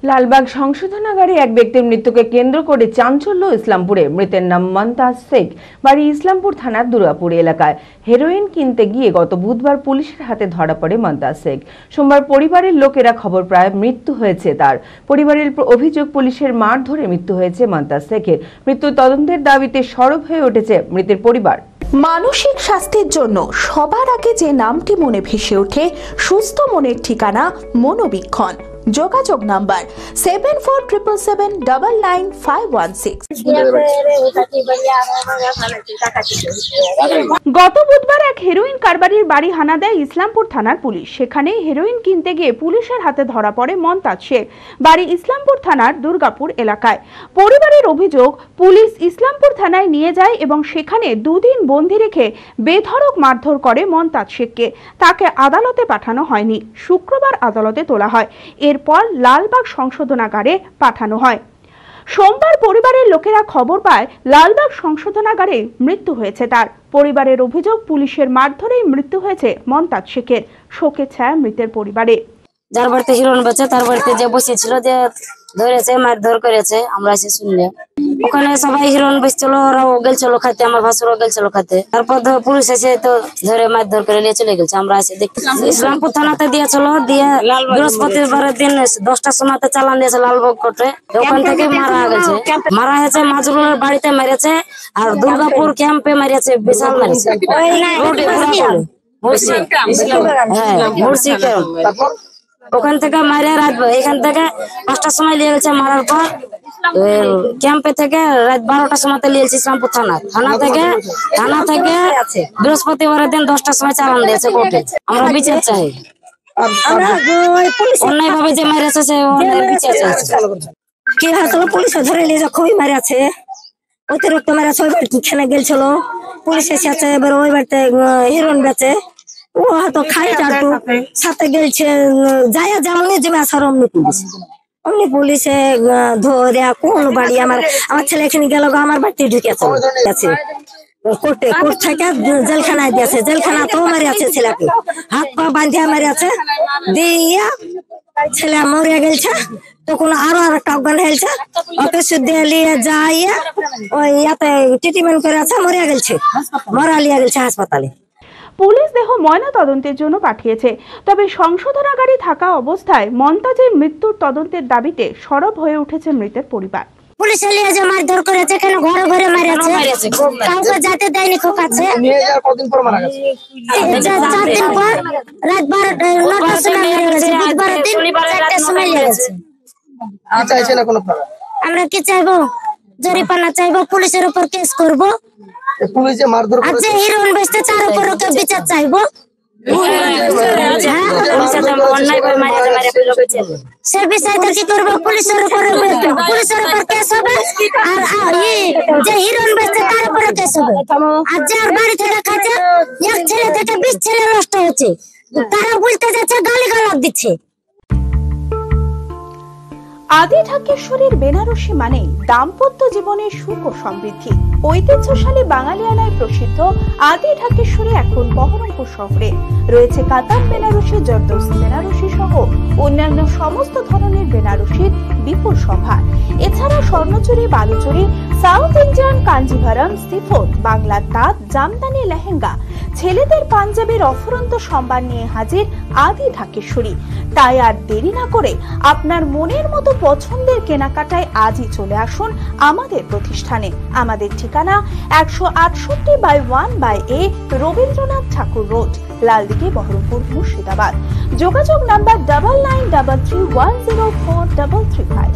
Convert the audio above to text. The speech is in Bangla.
লালবাগ সংশোধনাগারে এক ব্যক্তির মৃত্যুকে কেন্দ্র করে চাঞ্চল্য ইসলামপুরে। মৃতের নাম মন্তাজ শেখ, বাড়ি ইসলামপুর থানার দুর্গাপুর এলাকায়। হেরোইন কিনতে গিয়ে গত বুধবার পুলিশের হাতে ধরা পড়ে মন্তাজ শেখ। সোমবার পরিবারের লোকেরা খবর পায় মৃত্যু হয়েছে তার। পরিবারের অভিযোগ, পুলিশের মার ধরে মৃত্যু হয়েছে মন্তাজ শেখের। মৃত্যুর তদন্তের দাবিতে সরব হয়ে উঠেছে মৃতের পরিবার। মানসিক স্বাস্থ্যের জন্য সবার আগে যে নামটি মনে ভেসে ওঠে, সুস্থ মনের ঠিকানা মনোবীক্ষণ। যোগাযোগ নাম্বার 7477799516। গত বুধবার এক হেরোইন কারবারির বাড়ি হানা দেয় ইসলামপুর থানার পুলিশ। সেখানে হেরোইন কিনতে গিয়ে পুলিশের হাতে ধরা পড়ে মন্তাজ শেখ, বাড়ি ইসলামপুর থানার দুর্গাপুর এলাকায়। পরিবারের অভিযোগ, পুলিশ ইসলামপুর থানায় নিয়ে যায় এবং সেখানে দুদিন বন্দি রেখে বেধড়ক মারধর করে মন্তাজ শেখকে। তাকে আদালতে পাঠানো হয়নি, শুক্রবার আদালতে তোলা হয়। এরপর লালবাগ সংশোধনাগারে পাঠানো হয়। সোমবার পরিবারের লোকেরা খবর পায় লালবাগ সংশোধনাগারে মৃত্যু হয়েছে তার। পরিবারের অভিযোগ, পুলিশের মারধরেই মৃত্যু হয়েছে মন্তাজ শেখের। শোকে ছায়া মৃতের পরিবারে। যার বাড়িতে হিরোইন বেচে তার বাড়িতে যে বসেছিল, যে ধরেছে মারধর করেছে, আমরা এসে শুনলাম। ওখানে সবাই হিরোইন বেচছিল, ওরাও গেলছিল খাইতে, আমার ভাসুরও গেলছিল খাইতে। তারপর পুলিশ এসে তো ধরে মারধর করে নিয়ে চলে গেছে। আমরা এসে দেখতে ইসলামপুর থানাতে দিয়েছিল, দিয়ে বৃহস্পতিবারের দিন 10টার সময়তে চালান দিয়েছে লালবাগ কোর্টে। ওখান থেকে মারা হয়েছে মাজরুলের বাড়িতে মেরেছে, আর দুর্গাপুর ক্যাম্পে মেরেছে, বিশাল মেরেছে। ওখান থেকে মারিয়া রাত, এখান থেকে 5টার সময় নিয়ে গেছে। মারার পর ক্যাম্পে থেকে রাত 12টার সময় নিয়ে গেছে ইসলামপুর থানা থেকে বৃহস্পতিবারের দিন 10টার সময় চালান দিয়েছে কোর্টে। আমরা বিচার চাই, অন্যায় ভাবে যে মেরেছে সে বিচার চাইছে। কি হয়তো পুলিশে ধরে নিয়ে খুবই মেরেছে, অতিরিক্ত মেরেছে। ওই বাড়িতে খেলে গেছিল, পুলিশ এসেছে, এবার ওই বাড়িতে হিরোইন বেচে। ও হয়তো খাই চাটু সাথে গেছে, যায় যেমনি জমে আসার অমনি পুলিশে ধরে কোন বাড়ি আমার ছেলে এখানে গেল, আমার বাড়িতে ঢুকেছে। কোর্ট থেকে জেলখানায় দিয়েছে, জেলখানা তো মারিয়াছে ছেলেকে, হাত পা বাঁধিয়া মারিয়াছে, দিয়া ছেলে মরিয়া গেছে। তখন আরো একটা অজ্ঞান হয়েছে, ওকে দিয়ে নিয়ে যাইয়া ওই ইয়াতে ট্রিটমেন্ট করে আছে, মরিয়া গেছে, মরা লিয়া গেছে হাসপাতালে। পুলিশ দেহ ময়না তদন্তের জন্য পাঠিয়েছে। তবে সংশোধনাগারে থাকা অবস্থায় মন্তাজের মৃত্যুর তদন্তের দাবিতে সরব হয়ে উঠেছে মৃতের পরিবার। পুলিশ এলিয়ে যে মারধর করেছে, কেন ঘরে ঘরে মেরেছে, কাউকে যেতে দেয়নি, খোকাছে। চার দিন পর রাত 9টার সময় মেরে গেছে, বুধবার দিন 4টার সময় মেরে গেছে। আমরা কি চাইবো? জরিমানা চাইবো, পুলিশের উপর কেস করবো। আচ্ছা, হিরোইন বেচতে তার উপর বিচার চাইবো। সে বিষয়টা কি করবো? পুলিশের উপর কেস হবে, আর যে হিরোইন বেচতে তার উপরে কেস হবে। আর যার বাড়ি থেকে খাচ্ছে, এক ছেলে থেকে 20 ছেলে নষ্ট হচ্ছে, তারা বলতে যাচ্ছে, গালিগালাজ দিচ্ছে। আদি ঢাকেশ্বরীর বেনারসি মানেই দাম্পত্য জীবনের সুখ ও সমৃদ্ধি। ঐতিহ্যশালী বাঙালিয়ানায় প্রসিদ্ধ আদি ঢাকেশ্বরী এখন বহরমপুর শহরে রয়েছে। কাতার বেনারসি, জরদৌসি বেনারসি সহ অন্যান্য সমস্ত ধরনের বেনারসির বিপুল সম্ভার। এছাড়া Swarnachuri, Baluchari, south Indian Kanjivaram, chiffon, বাংলার তাঁত, জামদানি, লেহেঙ্গা, ছেলেদের পাঞ্জাবের অফুরন্ত সম্ভার নিয়ে হাজির আদি ঢাকেশ্বরী। তাই আর দেরি না করে আপনার মনের মতো পছন্দের কেনাকাটায় আজই চলে আসুন আমাদের প্রতিষ্ঠানে। আমাদের ঠিকানা 168/1/A রবীন্দ্রনাথ ঠাকুর রোড, লালদিঘি, বহরমপুর, মুর্শিদাবাদ। যোগাযোগ নাম্বার 9933104335।